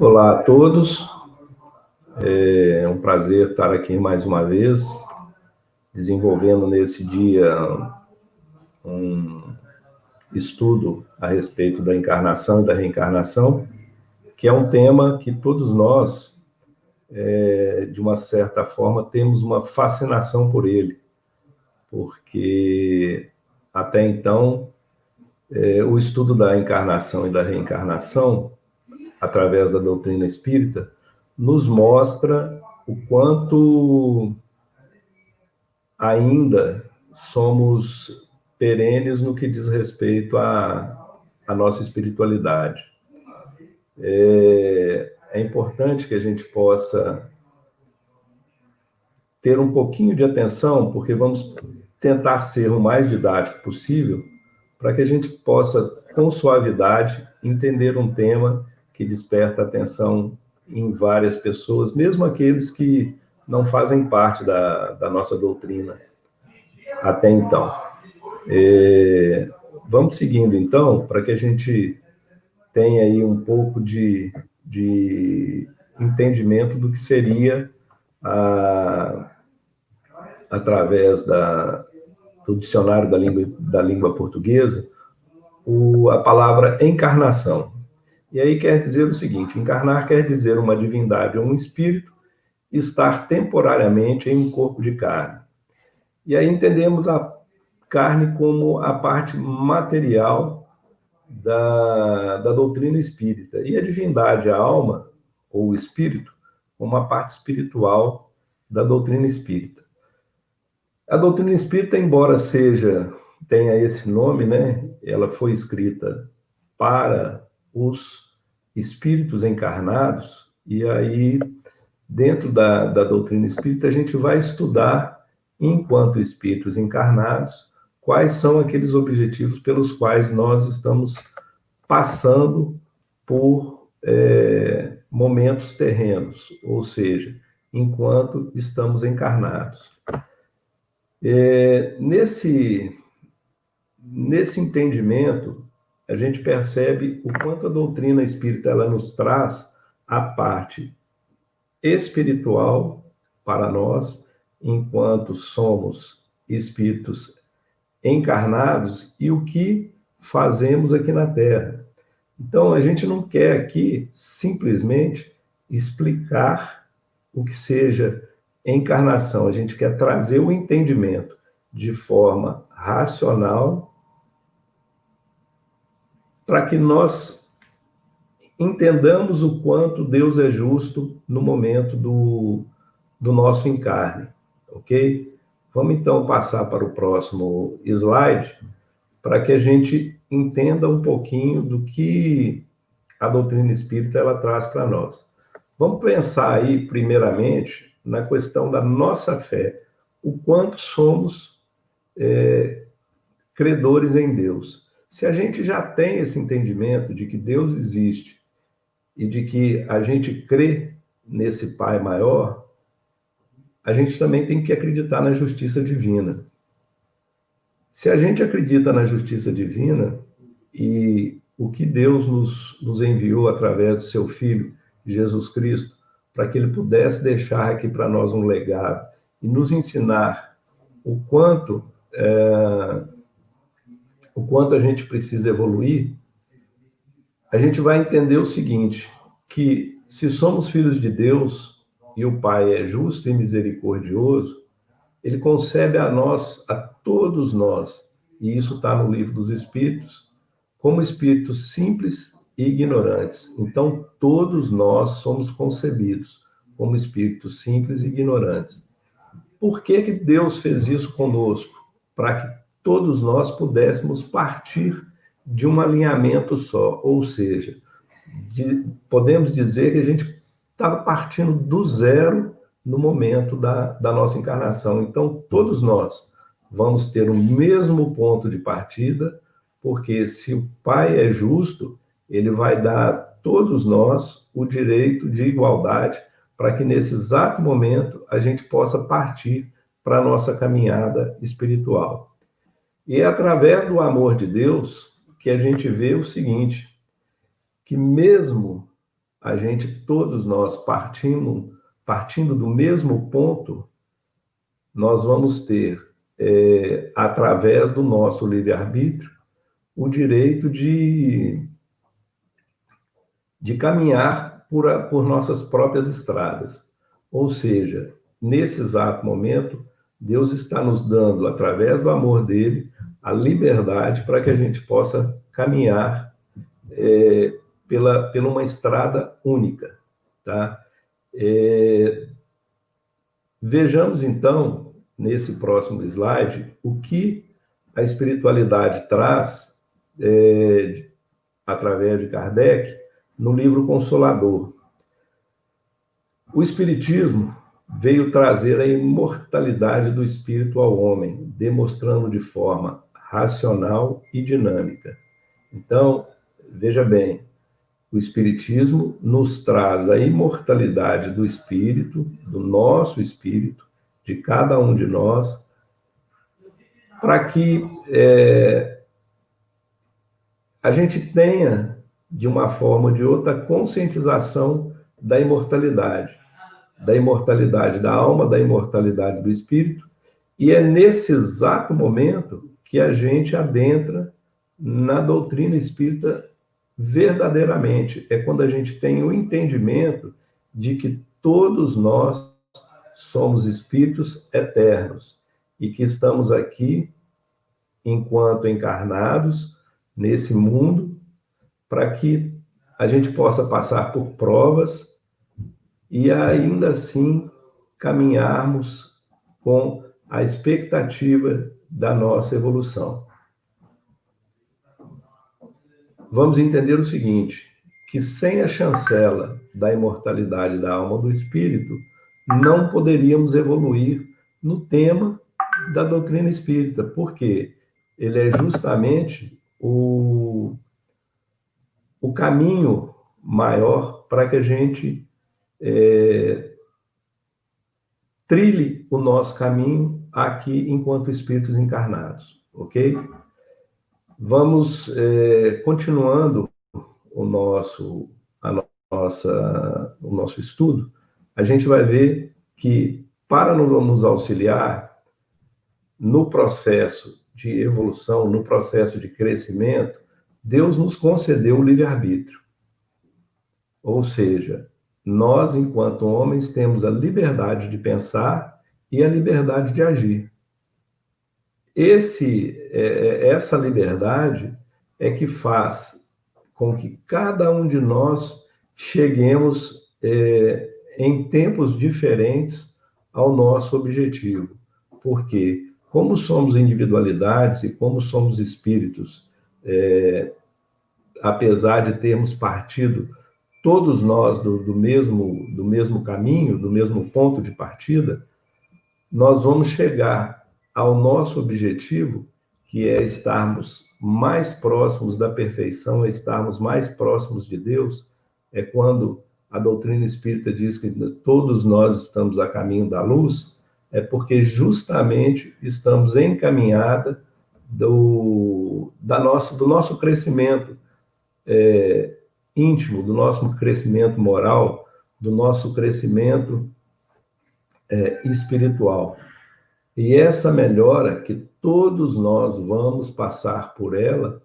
Olá a todos, é um prazer estar aqui mais uma vez, desenvolvendo nesse dia um estudo a respeito da encarnação e da reencarnação, que é um tema que todos nós, de uma certa forma, temos uma fascinação por ele, porque até então o estudo da encarnação e da reencarnação, através da doutrina espírita, nos mostra o quanto ainda somos perenes no que diz respeito à nossa espiritualidade. É importante que a gente possa ter um pouquinho de atenção, porque vamos tentar ser o mais didático possível, para que a gente possa, com suavidade, entender um tema que desperta atenção em várias pessoas, mesmo aqueles que não fazem parte da nossa doutrina até então. Vamos seguindo, então, para que a gente tenha aí um pouco de entendimento do que seria, através do dicionário da língua portuguesa, a palavra encarnação. E aí quer dizer o seguinte: encarnar quer dizer uma divindade ou um espírito estar temporariamente em um corpo de carne. E aí entendemos a carne como a parte material da doutrina espírita, e a divindade, a alma, ou o espírito, como a parte espiritual da doutrina espírita. A doutrina espírita, embora tenha esse nome, né, ela foi escrita para os espíritos encarnados, e aí, dentro da doutrina espírita, a gente vai estudar, enquanto espíritos encarnados, quais são aqueles objetivos pelos quais nós estamos passando por momentos terrenos, ou seja, enquanto estamos encarnados. Nesse entendimento, a gente percebe o quanto a doutrina espírita ela nos traz a parte espiritual para nós, enquanto somos espíritos encarnados, e o que fazemos aqui na Terra. Então, a gente não quer aqui simplesmente explicar o que seja encarnação, a gente quer trazer o entendimento de forma racional para que nós entendamos o quanto Deus é justo no momento do nosso encarne, ok? Vamos então passar para o próximo slide, para que a gente entenda um pouquinho do que a doutrina espírita ela traz para nós. Vamos pensar aí, primeiramente, na questão da nossa fé, o quanto somos credores em Deus. Se a gente já tem esse entendimento de que Deus existe e de que a gente crê nesse Pai maior, a gente também tem que acreditar na justiça divina. Se a gente acredita na justiça divina e o que Deus nos enviou através do seu Filho, Jesus Cristo, para que ele pudesse deixar aqui para nós um legado e nos ensinar o quanto a gente precisa evoluir, a gente vai entender o seguinte, que se somos filhos de Deus e o Pai é justo e misericordioso, ele concebe a nós, a todos nós, e isso está no Livro dos Espíritos, como espíritos simples e ignorantes. Então, todos nós somos concebidos como espíritos simples e ignorantes. Por que Deus fez isso conosco? Para que todos nós pudéssemos partir de um alinhamento só, ou seja, podemos dizer que a gente estava partindo do zero no momento da nossa encarnação. Então, todos nós vamos ter o mesmo ponto de partida, porque se o Pai é justo, ele vai dar a todos nós o direito de igualdade para que nesse exato momento a gente possa partir para a nossa caminhada espiritual. E é através do amor de Deus que a gente vê o seguinte, que mesmo a gente, todos nós, partindo do mesmo ponto, nós vamos ter, através do nosso livre-arbítrio, o direito de caminhar por nossas próprias estradas. Ou seja, nesse exato momento, Deus está nos dando, através do amor dele, a liberdade para que a gente possa caminhar pela uma estrada única. Tá? Vejamos, então, nesse próximo slide, o que a espiritualidade traz, através de Kardec, no livro Consolador. O Espiritismo veio trazer a imortalidade do espírito ao homem, demonstrando de forma racional e dinâmica. Então, veja bem, o Espiritismo nos traz a imortalidade do espírito, do nosso espírito, de cada um de nós, para que a gente tenha, de uma forma ou de outra, conscientização da imortalidade da alma, da imortalidade do espírito, e é nesse exato momento que a gente adentra na doutrina espírita verdadeiramente. É quando a gente tem o entendimento de que todos nós somos espíritos eternos e que estamos aqui enquanto encarnados nesse mundo para que a gente possa passar por provas e ainda assim caminharmos com a expectativa da nossa evolução. Vamos entender o seguinte, que sem a chancela da imortalidade da alma do espírito, não poderíamos evoluir no tema da doutrina espírita, porque ele é justamente o caminho maior para que a gente trilhe o nosso caminho aqui enquanto espíritos encarnados, ok? Vamos continuando o nosso estudo. A gente vai ver que para nos auxiliar no processo de evolução, no processo de crescimento, Deus nos concedeu o livre-arbítrio. Ou seja, nós, enquanto homens, temos a liberdade de pensar e a liberdade de agir. Essa liberdade é que faz com que cada um de nós cheguemos em tempos diferentes ao nosso objetivo. Porque, como somos individualidades e como somos espíritos, apesar de termos partido todos nós do mesmo caminho, do mesmo ponto de partida, nós vamos chegar ao nosso objetivo, que é estarmos mais próximos da perfeição, é estarmos mais próximos de Deus. É quando a doutrina espírita diz que todos nós estamos a caminho da luz, é porque justamente estamos em caminhada do nosso crescimento íntimo, do nosso crescimento moral, do nosso crescimento espiritual. E essa melhora que todos nós vamos passar por ela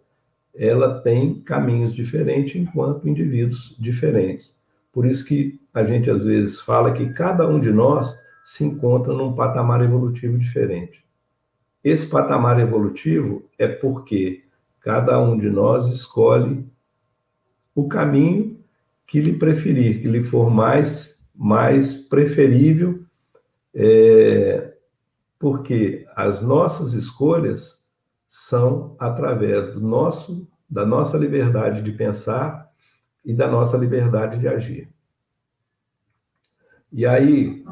tem caminhos diferentes enquanto indivíduos diferentes. Por isso que a gente às vezes fala que cada um de nós se encontra num patamar evolutivo diferente. Esse patamar evolutivo é porque cada um de nós escolhe o caminho que lhe preferir, que lhe for mais preferível, porque as nossas escolhas são através da nossa liberdade de pensar e da nossa liberdade de agir. E aí,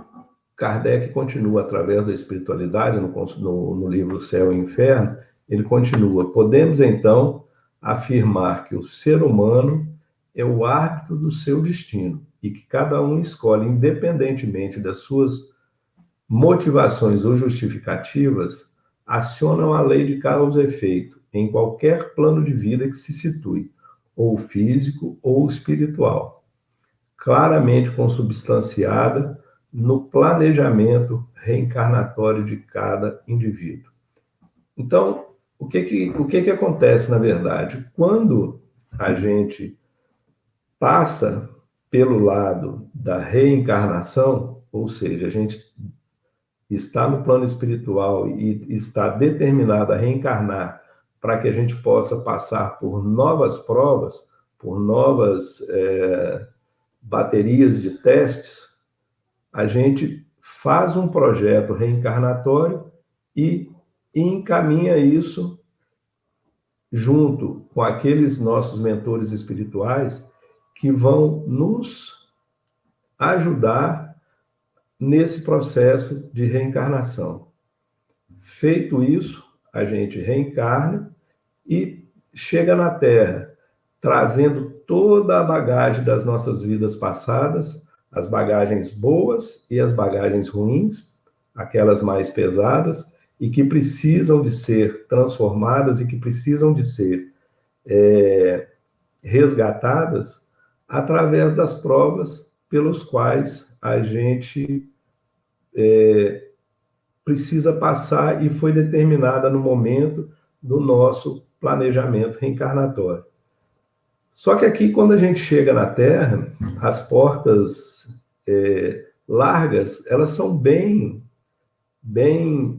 Kardec continua, através da espiritualidade, no livro Céu e Inferno, ele continua: podemos, então, afirmar que o ser humano é o árbitro do seu destino e que cada um escolhe, independentemente das suas motivações ou justificativas, acionam a lei de causa e efeito em qualquer plano de vida que se situe, ou físico ou espiritual. claramente consubstanciada no planejamento reencarnatório de cada indivíduo. Então, o que acontece, na verdade? Quando a gente passa pelo lado da reencarnação, ou seja, a gente está no plano espiritual e está determinado a reencarnar para que a gente possa passar por novas provas, por novas baterias de testes, a gente faz um projeto reencarnatório e encaminha isso junto com aqueles nossos mentores espirituais que vão nos ajudar nesse processo de reencarnação. Feito isso, a gente reencarna e chega na Terra, trazendo toda a bagagem das nossas vidas passadas, as bagagens boas e as bagagens ruins, aquelas mais pesadas, e que precisam de ser transformadas e que precisam de ser resgatadas através das provas pelos quais a gente precisa passar e foi determinada no momento do nosso planejamento reencarnatório. Só que aqui, quando a gente chega na Terra, as portas largas, elas são bem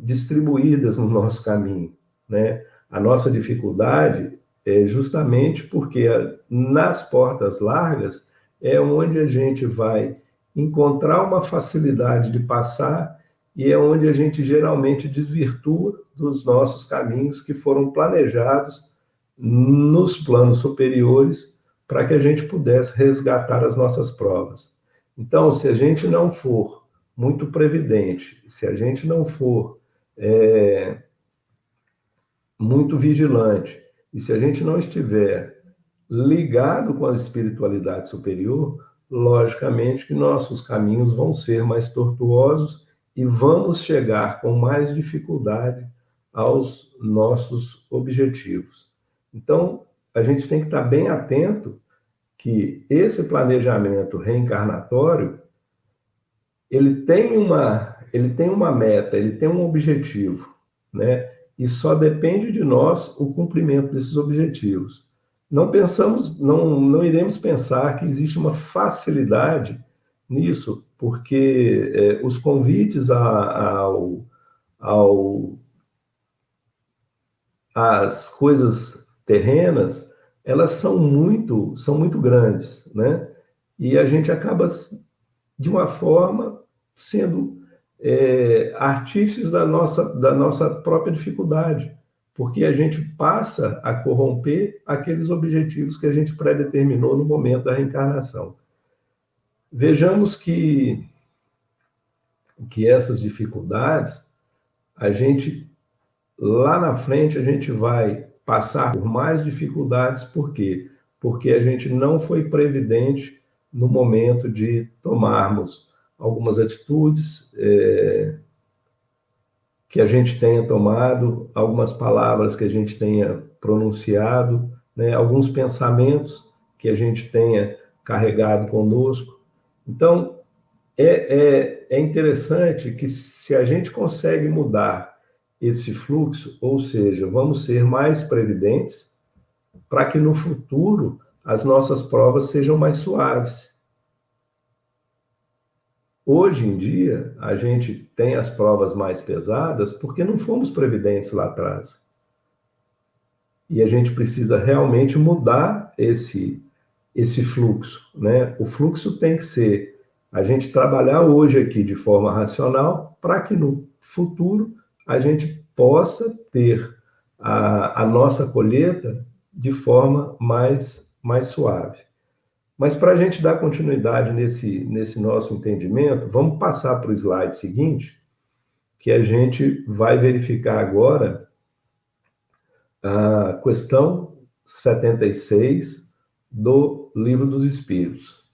distribuídas no nosso caminho, né? A nossa dificuldade é justamente porque nas portas largas é onde a gente vai encontrar uma facilidade de passar e é onde a gente geralmente desvirtua dos nossos caminhos que foram planejados nos planos superiores para que a gente pudesse resgatar as nossas provas. Então, se a gente não for muito previdente, se a gente não for muito vigilante, e se a gente não estiver ligado com a espiritualidade superior, logicamente que nossos caminhos vão ser mais tortuosos e vamos chegar com mais dificuldade aos nossos objetivos. Então, a gente tem que estar bem atento que esse planejamento reencarnatório ele tem uma meta, ele tem um objetivo, né? E só depende de nós o cumprimento desses objetivos. Não iremos pensar que existe uma facilidade nisso, porque os convites às coisas terrenas, elas são muito grandes, né? E a gente acaba, de uma forma, sendo artífices da nossa própria dificuldade, porque a gente passa a corromper aqueles objetivos que a gente predeterminou no momento da reencarnação. Vejamos que essas dificuldades, lá na frente, a gente vai passar por mais dificuldades, por quê? Porque a gente não foi previdente no momento de tomarmos algumas atitudes que a gente tenha tomado, algumas palavras que a gente tenha pronunciado, né? Alguns pensamentos que a gente tenha carregado conosco. Então, é interessante que se a gente consegue mudar esse fluxo, ou seja, vamos ser mais previdentes para que no futuro as nossas provas sejam mais suaves. Hoje em dia, a gente tem as provas mais pesadas porque não fomos previdentes lá atrás. E a gente precisa realmente mudar esse fluxo, né? O fluxo tem que ser a gente trabalhar hoje aqui de forma racional para que no futuro a gente possa ter a nossa colheita de forma mais suave. Mas para a gente dar continuidade nesse nosso entendimento, vamos passar para o slide seguinte, que a gente vai verificar agora a questão 76 do Livro dos Espíritos.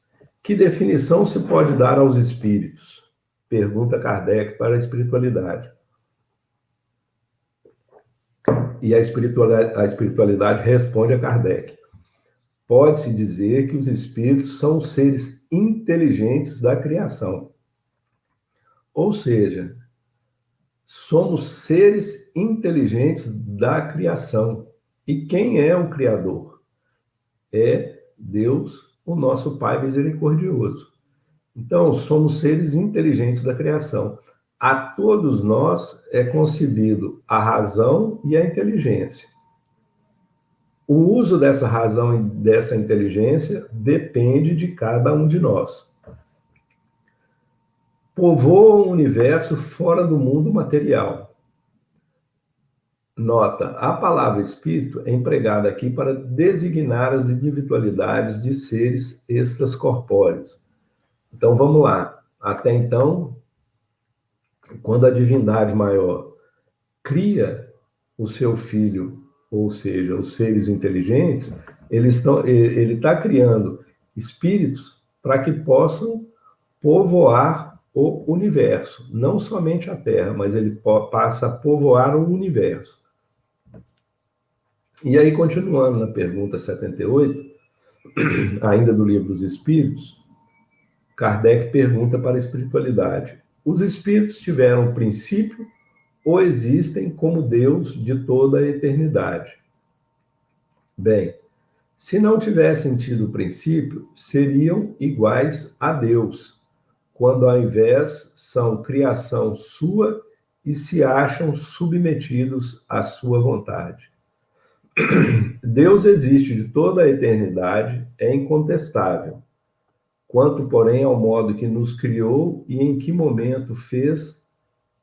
Que definição se pode dar aos espíritos? Pergunta Kardec para a espiritualidade. E a espiritualidade responde a Kardec. Pode-se dizer que os espíritos são os seres inteligentes da criação. Ou seja, somos seres inteligentes da criação. E quem é o Criador? É Deus, o nosso Pai misericordioso. Então, somos seres inteligentes da criação. A todos nós é concedido a razão e a inteligência. O uso dessa razão e dessa inteligência depende de cada um de nós. Povoa o universo fora do mundo material. Nota, a palavra espírito é empregada aqui para designar as individualidades de seres extracorpóreos. Então, vamos lá. Até então, quando a divindade maior cria o seu filho, ou seja, os seres inteligentes, ele está criando espíritos para que possam povoar o universo, não somente a Terra, mas ele passa a povoar o universo. E aí, continuando na pergunta 78, ainda do Livro dos Espíritos, Kardec pergunta para a espiritualidade: os espíritos tiveram princípio ou existem como Deus de toda a eternidade? Bem, se não tivessem tido princípio, seriam iguais a Deus, quando ao invés são criação sua e se acham submetidos à sua vontade. Deus existe de toda a eternidade, é incontestável. Quanto, porém, ao modo que nos criou e em que momento fez,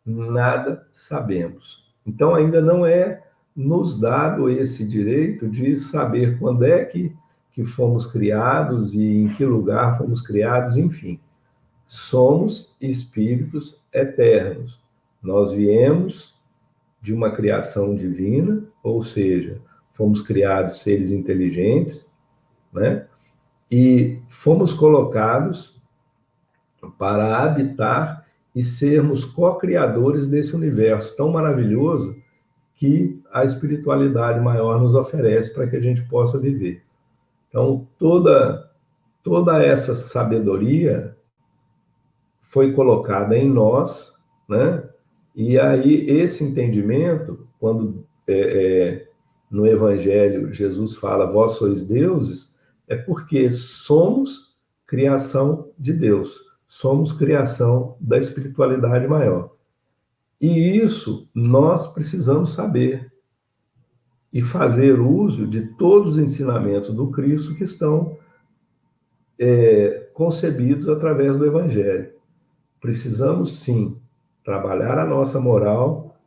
nada sabemos. Então, ainda não é nos dado esse direito de saber quando é que fomos criados e em que lugar fomos criados, enfim. Somos espíritos eternos. Nós viemos de uma criação divina, ou seja, fomos criados seres inteligentes, né? E fomos colocados para habitar e sermos co-criadores desse universo tão maravilhoso que a espiritualidade maior nos oferece para que a gente possa viver. Então, toda essa sabedoria foi colocada em nós, né? E aí, esse entendimento, quando no Evangelho Jesus fala, vós sois deuses, é porque somos criação de Deus, somos criação da espiritualidade maior. E isso nós precisamos saber e fazer uso de todos os ensinamentos do Cristo que estão concebidos através do Evangelho. Precisamos, sim, trabalhar a nossa moral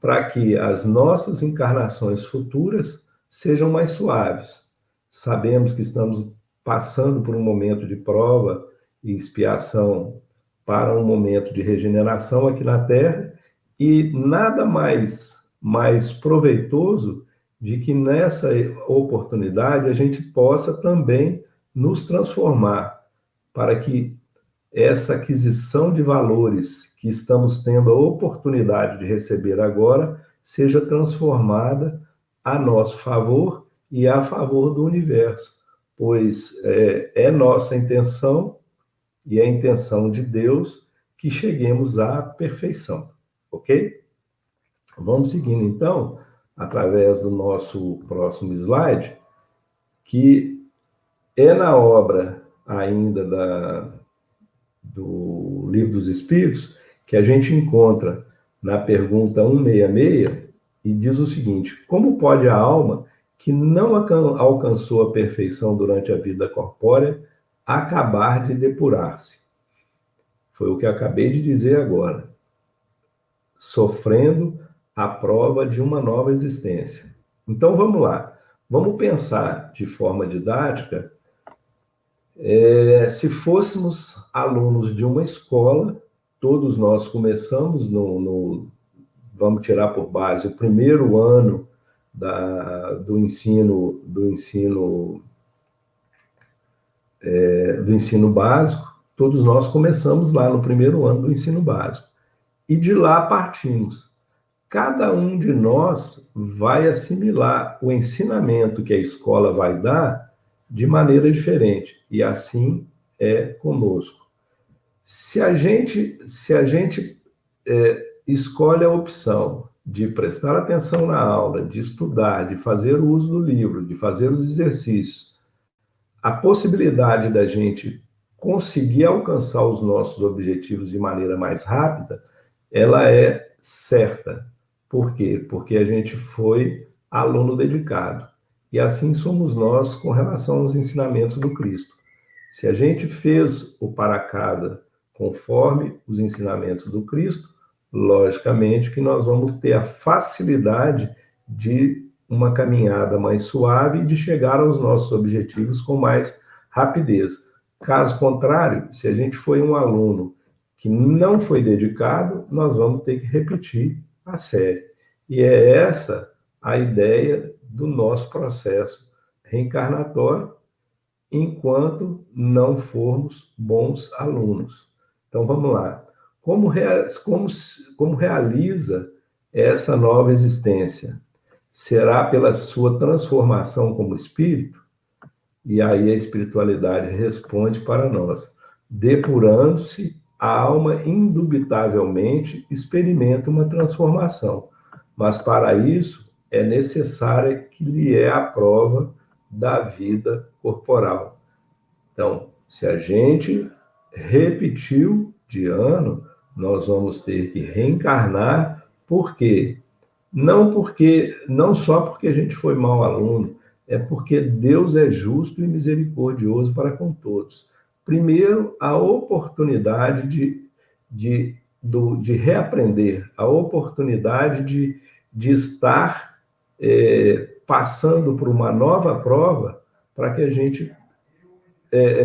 para que as nossas encarnações futuras sejam mais suaves. Sabemos que estamos passando por um momento de prova e expiação para um momento de regeneração aqui na Terra e nada mais proveitoso de que nessa oportunidade a gente possa também nos transformar para que essa aquisição de valores que estamos tendo a oportunidade de receber agora seja transformada a nosso favor e a favor do universo, pois é nossa intenção e é a intenção de Deus que cheguemos à perfeição, ok? Vamos seguindo, então, através do nosso próximo slide, que é na obra ainda do Livro dos Espíritos, que a gente encontra na pergunta 166, e diz o seguinte: como pode a alma que não alcançou a perfeição durante a vida corpórea acabar de depurar-se? Foi o que eu acabei de dizer agora. Sofrendo a prova de uma nova existência. Então, vamos lá. Vamos pensar de forma didática. Se fôssemos alunos de uma escola, todos nós começamos vamos tirar por base o primeiro ano do ensino básico, todos nós começamos lá no primeiro ano do ensino básico. E de lá partimos. Cada um de nós vai assimilar o ensinamento que a escola vai dar de maneira diferente. E assim é conosco. Se a gente escolhe a opção de prestar atenção na aula, de estudar, de fazer o uso do livro, de fazer os exercícios, a possibilidade da gente conseguir alcançar os nossos objetivos de maneira mais rápida, ela é certa. Por quê? Porque a gente foi aluno dedicado. E assim somos nós com relação aos ensinamentos do Cristo. Se a gente fez o para casa conforme os ensinamentos do Cristo, logicamente que nós vamos ter a facilidade de uma caminhada mais suave e de chegar aos nossos objetivos com mais rapidez. Caso contrário, se a gente foi um aluno que não foi dedicado, nós vamos ter que repetir a série. E é essa a ideia do nosso processo reencarnatório, enquanto não formos bons alunos. Então, vamos lá. Como realiza essa nova existência? Será pela sua transformação como espírito? E aí a espiritualidade responde para nós. Depurando-se, a alma indubitavelmente experimenta uma transformação. Mas para isso é necessária que lhe é a prova da vida corporal. Então, se a gente repetiu de ano, nós vamos ter que reencarnar. Por quê? Não só porque a gente foi mau aluno, é porque Deus é justo e misericordioso para com todos. Primeiro, a oportunidade de reaprender, a oportunidade de estar passando por uma nova prova para que a gente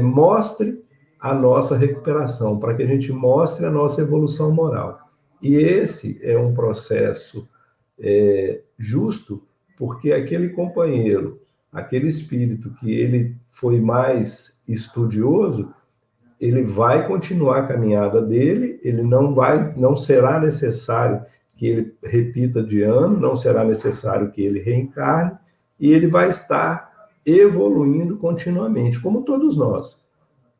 mostre a nossa recuperação, para que a gente mostre a nossa evolução moral. E esse é um processo justo, porque aquele companheiro, aquele espírito que ele foi mais estudioso, ele vai continuar a caminhada dele, ele não será necessário que ele repita de ano, não será necessário que ele reencarne, e ele vai estar evoluindo continuamente, como todos nós.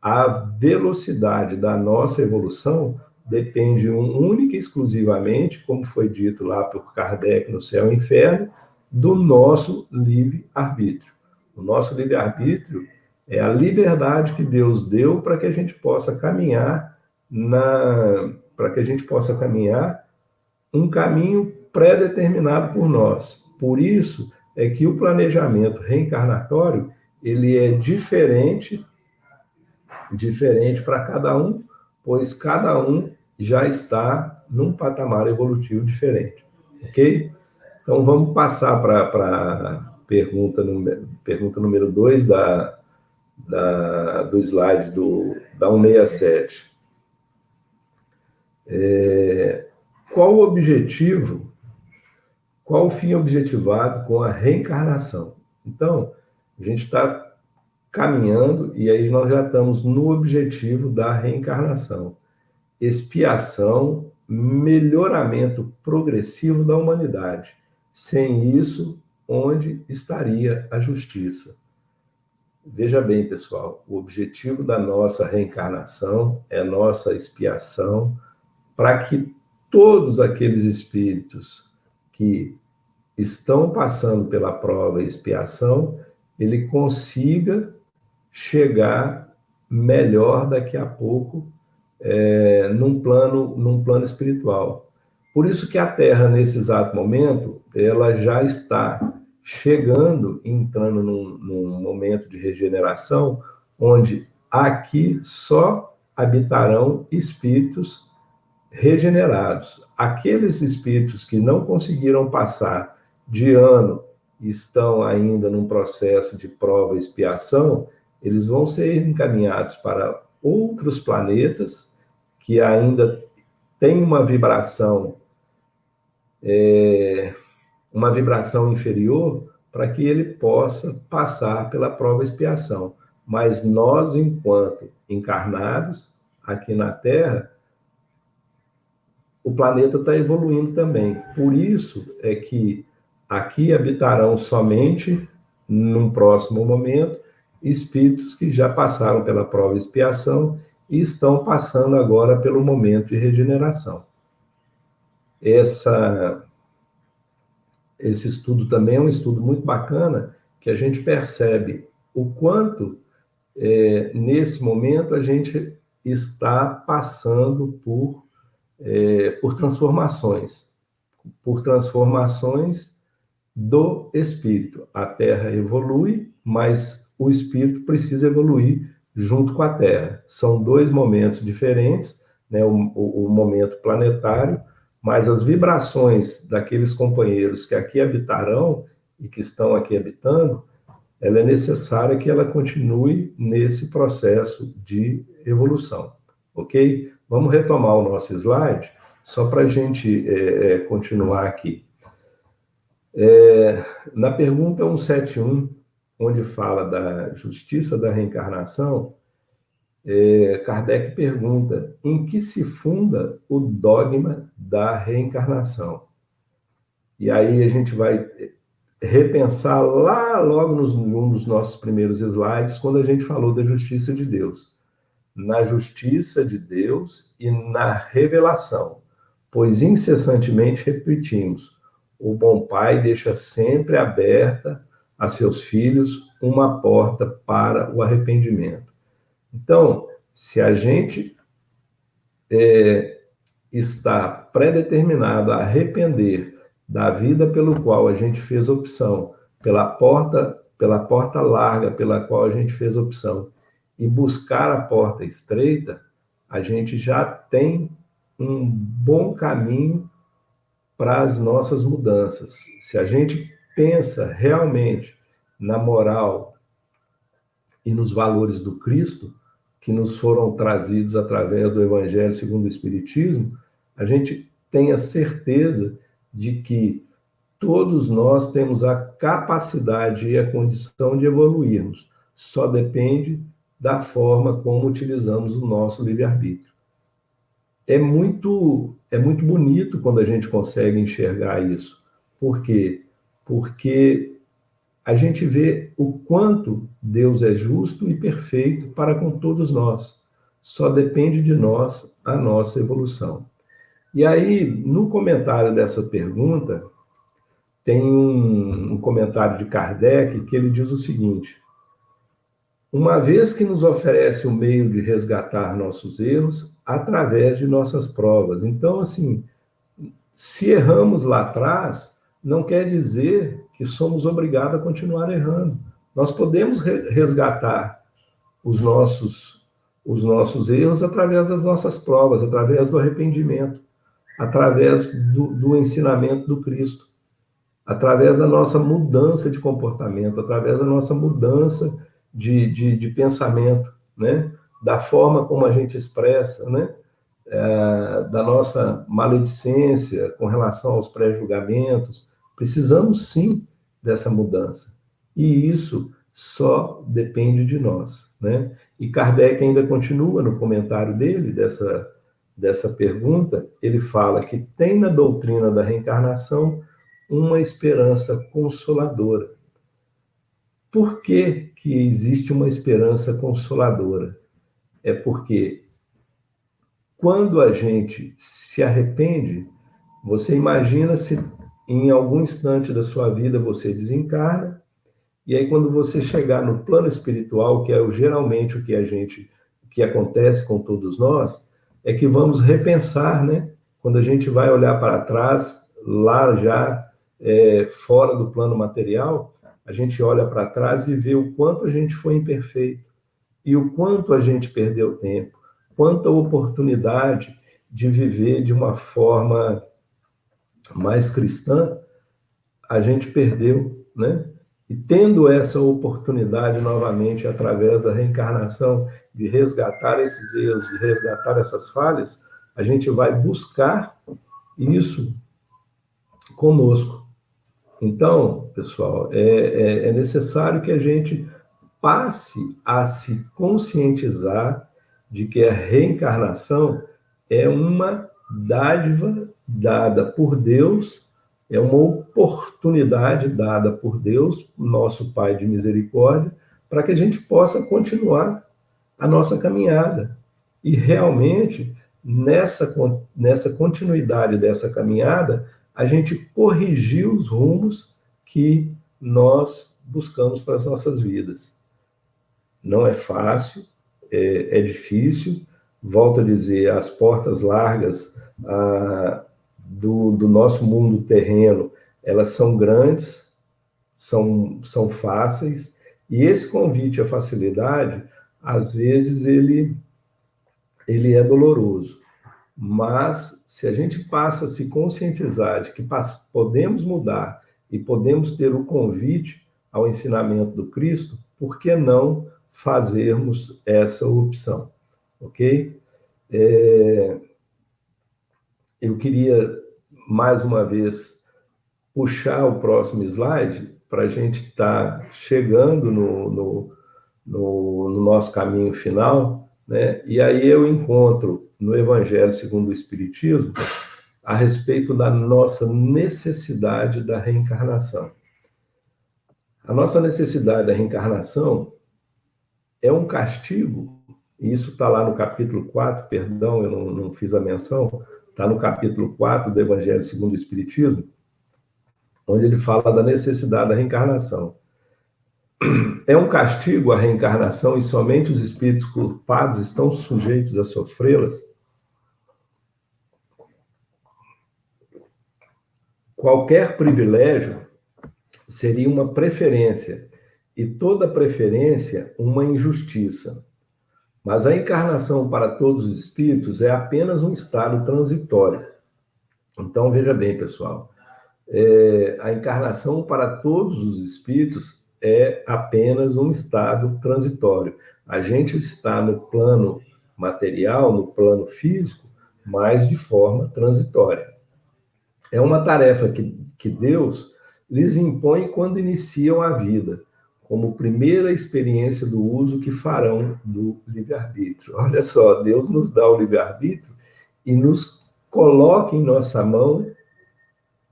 A velocidade da nossa evolução depende única e exclusivamente, como foi dito lá por Kardec no Céu e Inferno, do nosso livre-arbítrio. O nosso livre-arbítrio é a liberdade que Deus deu para que a gente possa caminhar um caminho pré-determinado por nós. Por isso é que o planejamento reencarnatório ele é diferente para cada um, pois cada um já está num patamar evolutivo diferente, ok? Então, vamos passar para a pergunta número 2 do slide da 167. Qual o fim objetivado com a reencarnação? Então, a gente está caminhando e aí nós já estamos no objetivo da reencarnação. Expiação, melhoramento progressivo da humanidade. Sem isso, onde estaria a justiça? Veja bem, pessoal, o objetivo da nossa reencarnação é nossa expiação para que todos aqueles espíritos que estão passando pela prova e expiação, ele consiga chegar melhor daqui a pouco num plano espiritual. Por isso que a Terra, nesse exato momento, ela já está entrando num momento de regeneração, onde aqui só habitarão espíritos regenerados. Aqueles espíritos que não conseguiram passar de ano e estão ainda num processo de prova e expiação, eles vão ser encaminhados para outros planetas que ainda têm uma vibração inferior, para que ele possa passar pela prova e expiação. Mas nós, enquanto encarnados aqui na Terra, o planeta está evoluindo também. Por isso é que aqui habitarão somente, num próximo momento, espíritos que já passaram pela prova e expiação e estão passando agora pelo momento de regeneração. Esse estudo também é um estudo muito bacana, que a gente percebe o quanto, nesse momento, a gente está passando por transformações do espírito. A Terra evolui, mas o espírito precisa evoluir junto com a Terra. São dois momentos diferentes, né? O momento planetário, mas as vibrações daqueles companheiros que aqui habitarão e que estão aqui habitando, ela é necessária que ela continue nesse processo de evolução, ok? Vamos retomar o nosso slide, só para a gente continuar aqui. Na pergunta 171, onde fala da justiça da reencarnação, Kardec pergunta: em que se funda o dogma da reencarnação? E aí a gente vai repensar lá logo num dos nossos primeiros slides, quando a gente falou da justiça de Deus. Na justiça de Deus e na revelação, pois incessantemente repetimos: o bom pai deixa sempre aberta a seus filhos uma porta para o arrependimento. Então, se a gente está predeterminado a arrepender da vida pelo qual a gente fez opção, pela porta larga pela qual a gente fez opção, e buscar a porta estreita, a gente já tem um bom caminho para as nossas mudanças. Se a gente pensa realmente na moral e nos valores do Cristo, que nos foram trazidos através do Evangelho segundo o Espiritismo, a gente tem a certeza de que todos nós temos a capacidade e a condição de evoluirmos. Só depende da forma como utilizamos o nosso livre-arbítrio. É muito bonito quando a gente consegue enxergar isso. Por quê? Porque a gente vê o quanto Deus é justo e perfeito para com todos nós. Só depende de nós a nossa evolução. E aí, no comentário dessa pergunta, tem um comentário de Kardec que ele diz o seguinte: uma vez que nos oferece o meio de resgatar nossos erros através de nossas provas. Então, assim, se erramos lá atrás, não quer dizer que somos obrigados a continuar errando. Nós podemos resgatar os nossos erros através das nossas provas, através do arrependimento, através do ensinamento do Cristo, através da nossa mudança de comportamento, através da nossa mudança de pensamento, né? Da forma como a gente expressa, né? Da nossa maledicência com relação aos pré-julgamentos. Precisamos sim dessa mudança. E isso só depende de nós, né? E Kardec ainda continua no comentário dele, dessa pergunta, ele fala que tem na doutrina da reencarnação uma esperança consoladora. Por que que existe uma esperança consoladora? É porque quando a gente se arrepende, você imagina se em algum instante da sua vida você desencarna, e aí quando você chegar no plano espiritual, que é geralmente o que acontece com todos nós, é que vamos repensar, né? Quando a gente vai olhar para trás, lá já fora do plano material, a gente olha para trás e vê o quanto a gente foi imperfeito e o quanto a gente perdeu tempo, quanta oportunidade de viver de uma forma mais cristã a gente perdeu, né? E tendo essa oportunidade novamente através da reencarnação de resgatar esses erros, de resgatar essas falhas, a gente vai buscar isso conosco. Então, pessoal, é necessário que a gente passe a se conscientizar de que a reencarnação é uma dádiva dada por Deus, é uma oportunidade dada por Deus, nosso Pai de misericórdia, para que a gente possa continuar a nossa caminhada. E realmente, nessa continuidade dessa caminhada, a gente corrigir os rumos que nós buscamos para as nossas vidas. Não é fácil, é difícil. Volto a dizer, as portas largas do nosso mundo terreno, elas são grandes, são fáceis, e esse convite à facilidade, às vezes, ele é doloroso. Mas, se a gente passa a se conscientizar de que podemos mudar e podemos ter o convite ao ensinamento do Cristo, por que não fazermos essa opção? Ok? Eu queria, mais uma vez, puxar o próximo slide para a gente estar chegando no nosso caminho final, né? E aí eu encontro no Evangelho segundo o Espiritismo a respeito da nossa necessidade da reencarnação. A nossa necessidade da reencarnação é um castigo, e isso está lá no capítulo 4, perdão, eu não fiz a menção, está no capítulo 4 do Evangelho segundo o Espiritismo, onde ele fala da necessidade da reencarnação. É um castigo a reencarnação e somente os espíritos culpados estão sujeitos a sofrê-las? Qualquer privilégio seria uma preferência, e toda preferência uma injustiça. Mas a encarnação para todos os espíritos é apenas um estado transitório. Então, veja bem, pessoal, a encarnação para todos os espíritos é apenas um estado transitório. A gente está no plano material, no plano físico, mas de forma transitória. É uma tarefa que Deus lhes impõe quando iniciam a vida, como primeira experiência do uso que farão do livre-arbítrio. Olha só, Deus nos dá o livre-arbítrio e nos coloca em nossa mão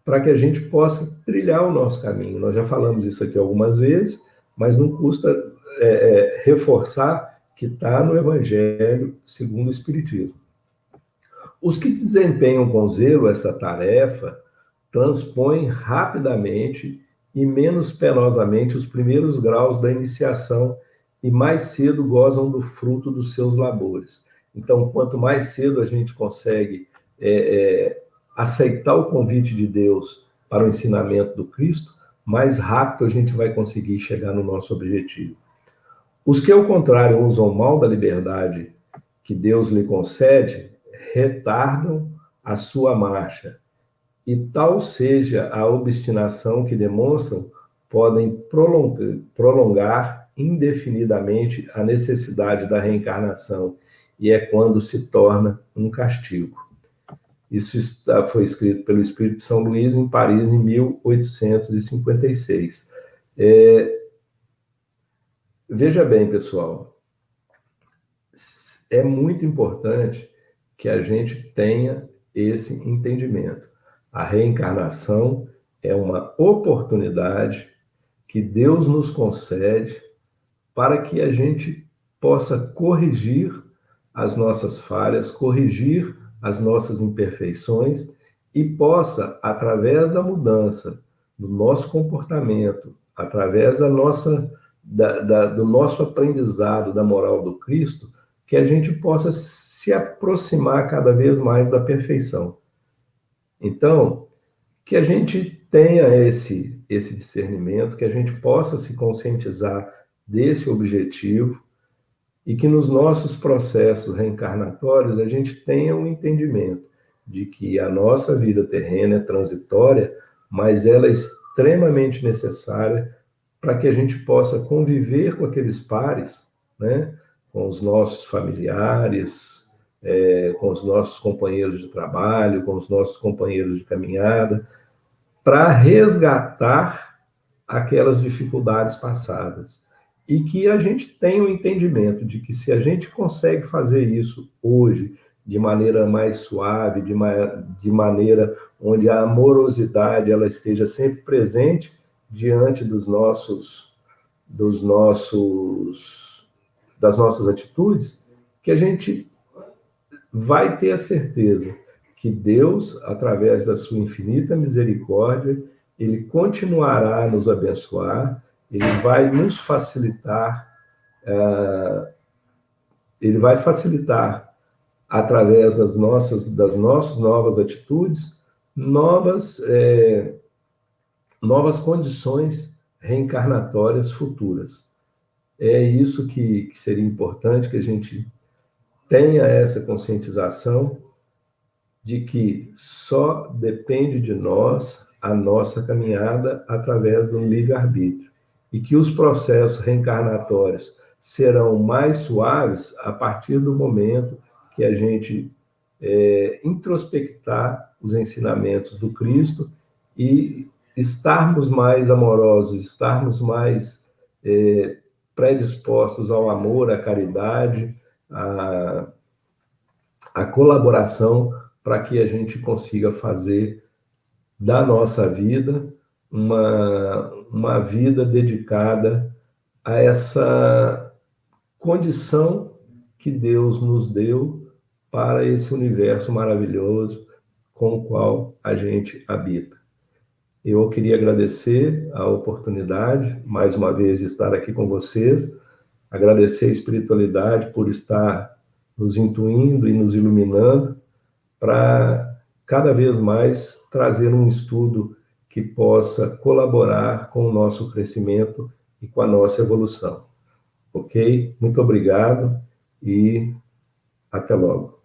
para que a gente possa trilhar o nosso caminho. Nós já falamos isso aqui algumas vezes, mas não custa reforçar que está no Evangelho segundo o Espiritismo. Os que desempenham com zelo essa tarefa transpõem rapidamente e menos penosamente os primeiros graus da iniciação e mais cedo gozam do fruto dos seus labores. Então, quanto mais cedo a gente consegue aceitar o convite de Deus para o ensinamento do Cristo, mais rápido a gente vai conseguir chegar no nosso objetivo. Os que, ao contrário, usam mal da liberdade que Deus lhe concede, retardam a sua marcha, e tal seja a obstinação que demonstram, podem prolongar indefinidamente a necessidade da reencarnação, e é quando se torna um castigo. Isso foi escrito pelo Espírito de São Luís em Paris em 1856. Veja bem, pessoal, é muito importante que a gente tenha esse entendimento. A reencarnação é uma oportunidade que Deus nos concede para que a gente possa corrigir as nossas falhas, corrigir as nossas imperfeições e possa, através da mudança do nosso comportamento, através do nosso aprendizado da moral do Cristo, que a gente possa se aproximar cada vez mais da perfeição. Então, que a gente tenha esse discernimento, que a gente possa se conscientizar desse objetivo e que nos nossos processos reencarnatórios a gente tenha um entendimento de que a nossa vida terrena é transitória, mas ela é extremamente necessária para que a gente possa conviver com aqueles pares, né? Com os nossos familiares, com os nossos companheiros de trabalho, com os nossos companheiros de caminhada, para resgatar aquelas dificuldades passadas. E que a gente tenha o entendimento de que se a gente consegue fazer isso hoje de maneira mais suave, de maneira onde a amorosidade ela esteja sempre presente diante dos nossos das nossas atitudes, que a gente vai ter a certeza que Deus, através da sua infinita misericórdia, ele continuará a nos abençoar, ele vai nos facilitar, ele vai facilitar através das nossas novas atitudes, novas condições reencarnatórias futuras. É isso que seria importante, que a gente tenha essa conscientização de que só depende de nós a nossa caminhada através do livre-arbítrio, e que os processos reencarnatórios serão mais suaves a partir do momento que a gente introspectar os ensinamentos do Cristo e estarmos mais amorosos, estarmos mais predispostos ao amor, à caridade, à colaboração, para que a gente consiga fazer da nossa vida uma vida dedicada a essa condição que Deus nos deu para esse universo maravilhoso com o qual a gente habita. Eu queria agradecer a oportunidade, mais uma vez, de estar aqui com vocês, agradecer a espiritualidade por estar nos intuindo e nos iluminando para cada vez mais trazer um estudo que possa colaborar com o nosso crescimento e com a nossa evolução. Ok? Muito obrigado e até logo.